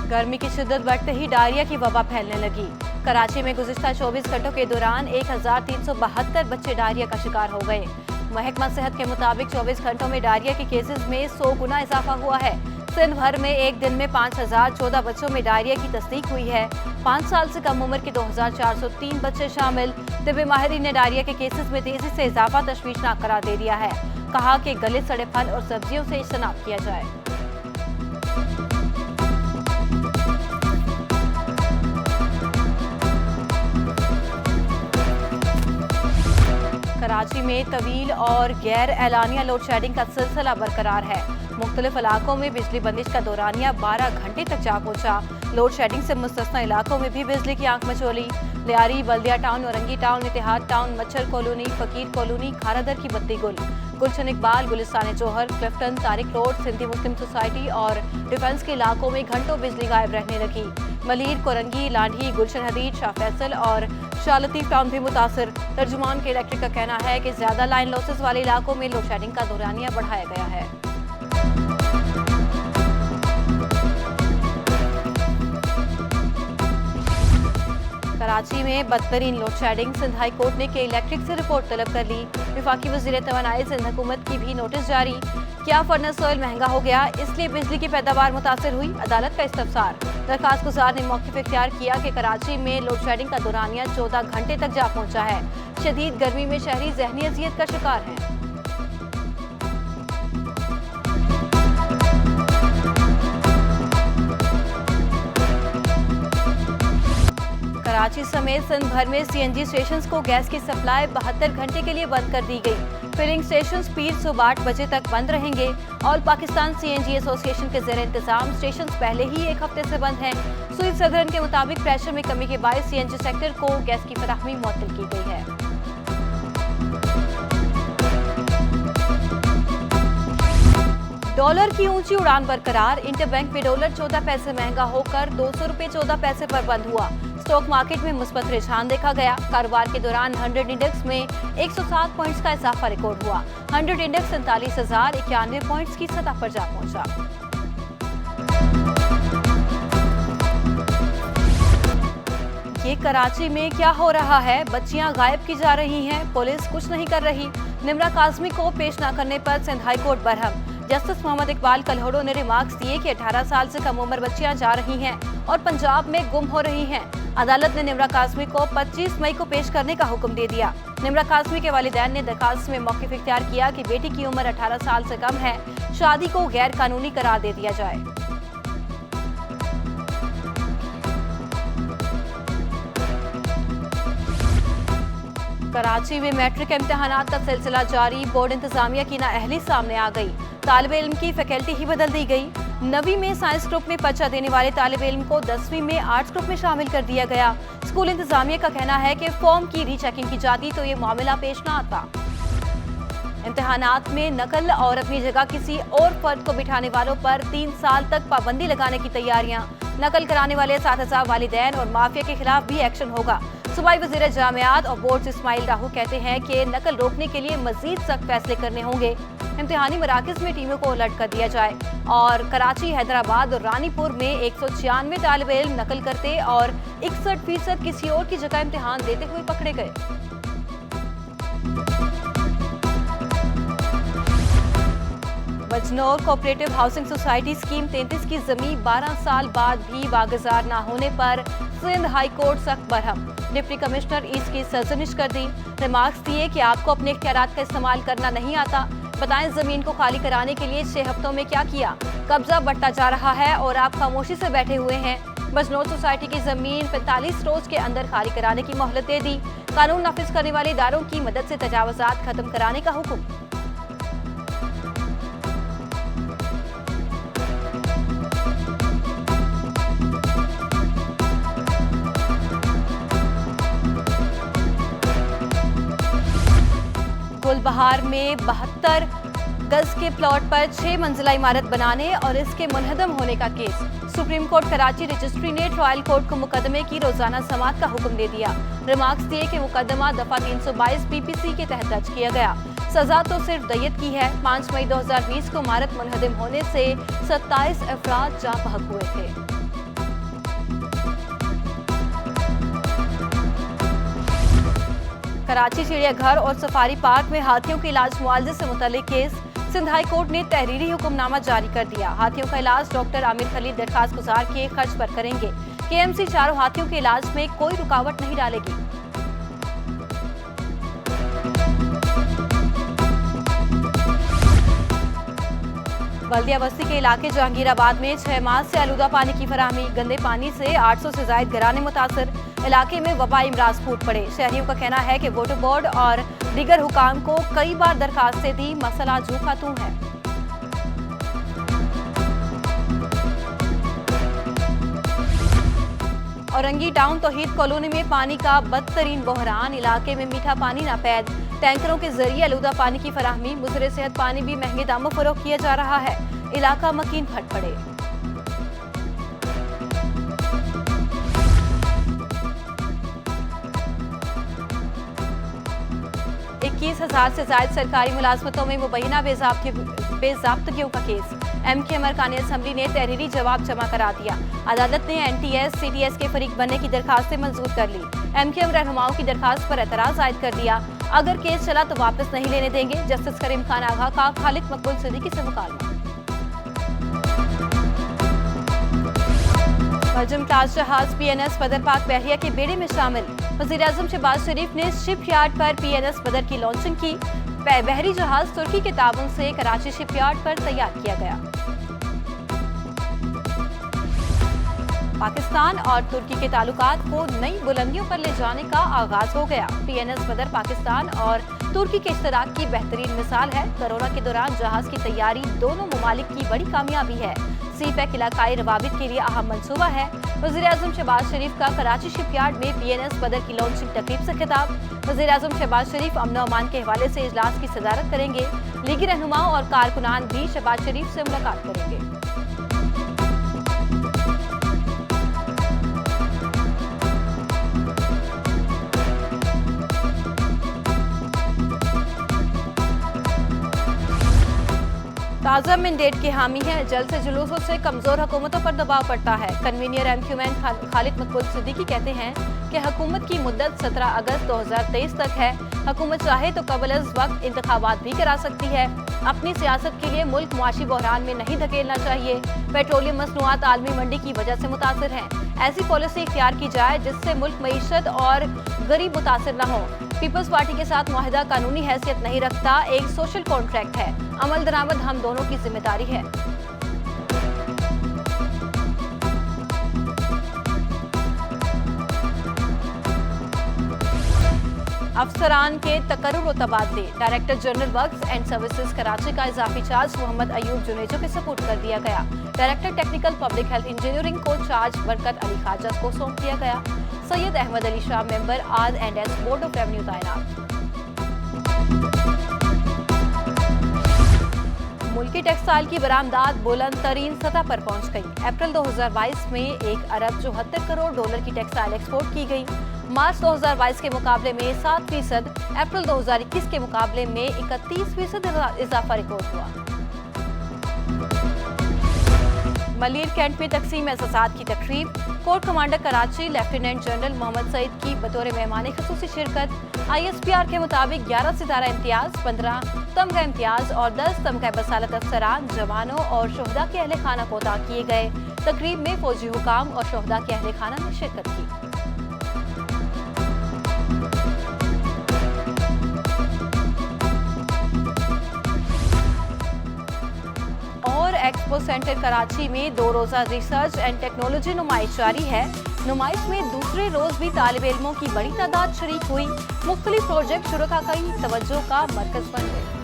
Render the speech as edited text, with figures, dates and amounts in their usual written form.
गर्मी की शिद्दत बढ़ते ही डायरिया की वबा फैलने लगी। कराची में गुज़िश्ता 24 घंटों के दौरान 1372 बच्चे डायरिया का शिकार हो गए। महकमा सेहत के मुताबिक 24 घंटों में डायरिया के केसेस में 100 गुना इजाफा हुआ है। सिंध भर में एक दिन में 5014 बच्चों में डायरिया की तस्दीक हुई है। 5 साल से कम उम्र के 2403 बच्चे शामिल। तिब्बी माहिरीन ने डायरिया के केसेस में तेजी से इजाफा तशवीशनाक करार दे दिया है। कहा कि गले सड़े फल और सब्जियों से इज्तनाब किया जाए। कराची में तवील और गैर एलानिया लोड शेडिंग का सिलसिला बरकरार है। मुख्तलिफ इलाकों में बिजली बंदिश का दौरानिया 12 घंटे तक जा पहुंचा। लोड शेडिंग से मुस्तस्ना इलाकों में भी बिजली की आंख मचोली। लियारी, बल्दिया टाउन, औरंगी टाउन, इतिहाद टाउन, मच्छर कॉलोनी, फकीर कॉलोनी, खारादर की बत्ती गुल। गुलशन इकबाल, गुलिस्तान जोहर, क्लिफ्टन, तारिक रोड, सिंधी मुस्लिम सोसाइटी और डिफेंस के इलाकों में घंटों बिजली गायब रहने लगी। मलीर, कोरंगी, लांढी, गुलशन हदीद, शाह फैसल और शाह लतीफ टाउन भी मुतासर। तर्जुमान के इलेक्ट्रिक का कहना है कि ज्यादा लाइन लॉसेस वाले इलाकों में लोड शेडिंग का दौरानिया बढ़ाया गया है। कराची में बदतरीन load shedding. Sindh high court ने के इलेक्ट्रिक से रिपोर्ट तलब कर ली। विफाकी वज़ीर तवानाई सिंध हुकूमत की भी नोटिस जारी। क्या फर्नेस ऑयल महंगा हो गया, इसलिए बिजली की पैदावार मुतासर हुई? अदालत का इस्तफसार। दरखास्त गुजार ने मौक़िफ़ इख्तियार किया कि कराची में लोड शेडिंग का दौरानिया 14 घंटे तक जा पहुंचा है। शदीद गर्मी में शहरी ज़हनी अज़ियत का शिकार हैं। कराची समेत सिंध भर में सीएनजी स्टेशंस को गैस की सप्लाई 72 घंटे के लिए बंद कर दी गई। फिलिंग स्टेशंस पीर सुबह 8 बजे तक बंद रहेंगे। ऑल पाकिस्तान सीएनजी एसोसिएशन के ज़ेर इंतजाम स्टेशंस पहले ही एक हफ्ते से बंद हैं। सुईद सदरन के मुताबिक प्रेशर में कमी के बायस सीएनजी सेक्टर को गैस की फराहमी मुअत्तल की गई है। डॉलर की ऊंची उड़ान बरकरार। इंटरबैंक में डॉलर 14 पैसे महंगा होकर 200 रुपये 14 पैसे पर बंद हुआ। स्टॉक मार्केट में मुस्बत रुझान देखा गया। कारोबार के दौरान 100 इंडेक्स में 107 पॉइंट्स का इजाफा रिकॉर्ड हुआ। 100 इंडेक्स 47,091 पॉइंट्स की सतह पर जा पहुंचा। ये कराची में क्या हो रहा है? बच्चियां गायब की जा रही हैं, पुलिस कुछ नहीं कर रही। निम्रा काज़मी को पेश न करने पर Sindh high court Barham. Justice Mohammad Iqbal कलहोड़ो ने रिमार्क्स दिए कि 18 साल से कम उम्र बच्चियां जा रही हैं और पंजाब में गुम हो रही हैं। अदालत ने निम्रा काज़मी को 25 मई को पेश करने का हुक्म दे दिया। निम्रा काज़मी के वालिदैन ने दरखास्त में मौक़िफ़ इख्तियार किया कि बेटी की उम्र 18 साल से कम है, शादी को गैर कानूनी करार दे दिया जाए। कराची में मैट्रिक इम्तिहानात का सिलसिला जारी। बोर्ड इंतजामिया की नाअहली सामने आ गई। तालिबे इल्म की फैकल्टी ही बदल दी गई। 9वीं में साइंस ग्रुप में पर्चा देने वाले तालिबे इल्म को 10वीं में आर्ट्स ग्रुप में शामिल कर दिया गया। स्कूल इंतजामिया का कहना है कि फॉर्म की रीचेकिंग की जाती तो ये मामला पेश न आता। इम्तिहानात में नकल और अपनी जगह किसी और फर्द को बिठाने वालों पर 3 साल तक पाबंदी लगाने की तैयारियां। नकल कराने वाले असातिज़ा, वालिदैन और माफिया के खिलाफ भी एक्शन होगा। सूबाई वज़ीर जामियात और बोर्ड इस्माइल राहू कहते हैं कि नकल रोकने के लिए मजीद सख्त फैसले करने होंगे। इम्तिहानी मराकज़ में टीमों को अलर्ट कर दिया जाए। और कराची, हैदराबाद और रानीपुर में 196 तालिबे इल्म नकल करते और 61% किसी और की जगह इम्तिहान देते हुए पकड़े गए। Bijnor cooperative housing society scheme 33 की जमीन 12 साल बाद भी वागुजार न होने पर सिंध हाई कोर्ट सख्त बरहम। डिप्टी कमिश्नर इसकी सरजनिश कर दी। रिमार्क्स दिए कि आपको अपने इख्तियारात का इस्तेमाल करना नहीं आता। बताएं जमीन को खाली कराने के लिए 6 हफ्तों में क्या किया? कब्जा बढ़ता जा रहा है और आप खामोशी से बैठे हुए हैं। बजनौर सोसाइटी की जमीन 45 रोज के अंदर खाली कराने की मोहलत दे दी। कानून नाफिज करने वाले इदारों की मदद से तजावुजात खत्म कराने का हुक्म। गुलबहार में 72 गज के प्लॉट पर 6 मंजिला इमारत बनाने और इसके मुनहदम होने का case. Supreme court Karachi registry ने ट्रायल कोर्ट को मुकदमे की रोजाना समाअत का हुक्म दे दिया। रिमार्क्स दिए कि मुकदमा दफा 322 पीपीसी के तहत दर्ज किया गया। सजा तो सिर्फ दय्यत की है। 5 मई 2020 को इमारत मुनहदम होने से 27 अफराद जाँ बहक हुए थे। कराची चिड़ियाघर और सफारी पार्क में हाथियों के इलाज मुआवजे से मुतल्लिक केस। सिंध हाई कोर्ट ने तहरीरी हुक्मनामा जारी कर दिया। हाथियों का इलाज डॉक्टर आमिर खलील दरखास्त गुजार के खर्च पर करेंगे। केएमसी चारों हाथियों के इलाज में कोई रुकावट नहीं डालेगी। बल्दिया बस्ती के इलाके जहांगीराबाद में 6 माह से आलूदा पानी की फराहमी। गंदे पानी से 800 से ज्यादा घराने मुतासर। इलाके में वबाई इमराज फूट पड़े। शहरियों का कहना है कि वाटर बोर्ड और दीगर हुकाम को कई बार दरखास्तें दी, मसला जू खातून है। औरंगी टाउन तौहीद कॉलोनी में पानी का बदतरीन बहरान। इलाके में मीठा पानी नापैद। टैंकरों के जरिए आलूदा पानी की फराहमी। मुजरे सेहत पानी भी महंगे दामों फरोख्त किया जा रहा है। इलाका मकीन फट पड़े। इक्कीस 1000 से ज्यादा सरकारी मुलाजमतों में मुबैना बेजाब्तगियों का केस। एमके अरकान असम्बली ने तहरीरी जवाब जमा करा दिया। अदालत ने एनटीएस सीटीएस के फरीक बनने की दरखास्तें मंजूर कर ली। एमके रहनुमाओं की दरखास्त पर एतराज आयद कर दिया। अगर केस चला तो वापस नहीं लेने देंगे। जस्टिस करीम खान आगा का खालिद मकबूल सिद्दीकी से मुकालमा। मजम क्लास जहाज पीएनएस बदर पाक बहरिया के बेड़े में शामिल। वज़ीर-ए-आज़म शहबाज शरीफ ने शिपयार्ड पर पीएनएस बदर की लॉन्चिंग की। बहरी जहाज तुर्की के ताबन से कराची शिपयार्ड पर तैयार किया गया। पाकिस्तान और तुर्की के ताल्लुकात को नई बुलंदियों पर ले जाने का आगाज हो गया। पीएनएस बदर पाकिस्तान और तुर्की के इश्तराक की बेहतरीन मिसाल है। कोरोना के दौरान जहाज की तैयारी दोनों ममालिक की बड़ी कामयाबी है। सीपैक इलाकाई रवाबित के लिए अहम मंसूबा है। वज़ीर-ए-आज़म शहबाज शरीफ का कराची शिपयार्ड में पीएनएस बदर की लॉन्चिंग तकरीब से खिताब। वज़ीर-ए-आज़म शहबाज शरीफ अमन और अमान के हवाले से इजलास की सदारत करेंगे। लीगी रहनुमाओं और कारकुनान भी शहबाज शरीफ से मुलाकात करेंगे। ताज़ा मैंडेट के हामी है। जल्द से जुलूसों से कमजोर हुकूमतों पर दबाव पड़ता है। कन्वीनियर एमक्यू मैन खालिद मकबूल सिद्दीकी कहते हैं कि हुकूमत की मुद्दत 17 अगस्त 2023 तक है। हुकूमत चाहे तो कबल अज़ वक्त इंतखाबात भी करा सकती है। अपनी सियासत के लिए मुल्क मुआशी बहरान में नहीं धकेलना चाहिए। पेट्रोलियम मसनूआत आलमी मंडी की वजह से मुतासर हैं। ऐसी पॉलिसी इख्तियार की जाए जिससे मुल्क मईशत और गरीब मुतासर न हो। पीपल्स पार्टी के साथ मुआहिदा कानूनी हैसियत नहीं रखता, एक सोशल कॉन्ट्रैक्ट है। अमल दरामद हम दोनों की जिम्मेदारी है। अफसरान के तकर्रुर और तबादले। Director general works and services Karachi का इजाफी चार्ज मोहम्मद अयूब जुनेजो के सपुर्द कर दिया गया। Director technical public health engineering को चार्ज बरकत अली खाजा को सौंप दिया गया। Syed Ahmed Ali Shah member R&S board of revenue तैनात। मुल्की टेक्सटाइल की बरामदात बुलंद तरीन सतह पर पहुंच गई। अप्रैल 2022 में 1 अरब 74 करोड़ डॉलर की टेक्सटाइल एक्सपोर्ट की गई। मार्च 2022 के मुकाबले में 7%, अप्रैल 2021 के मुकाबले में 31% इजाफा रिकॉर्ड हुआ। मलिर कैंट में तकसीम एहसासात की तकरीब। Corps commander Karachi lieutenant general Mohammad Saeed की बतौर मेहमान खुसूसी शिरकत। ISPR के मुताबिक 11 सितारा इम्तियाज, 15 तमगा इम्तियाज और 10 तमगा बसालत अफसरान, जवानों और शोहदा के अहले खाना को अता किए गए। तकरीब में फौजी हुकाम और शोहदा के अहले खाना ने शिरकत की। और एक्सपो सेंटर कराची में 2 रोज़ा रिसर्च एंड टेक्नोलॉजी नुमाइश जारी है। नुमाइश में दूसरे रोज भी तालिब इल्मों की बड़ी तादाद शरीक हुई। मुख्तलिफ प्रोजेक्ट शुरू का कई तवज्जो का मरकज बन गए।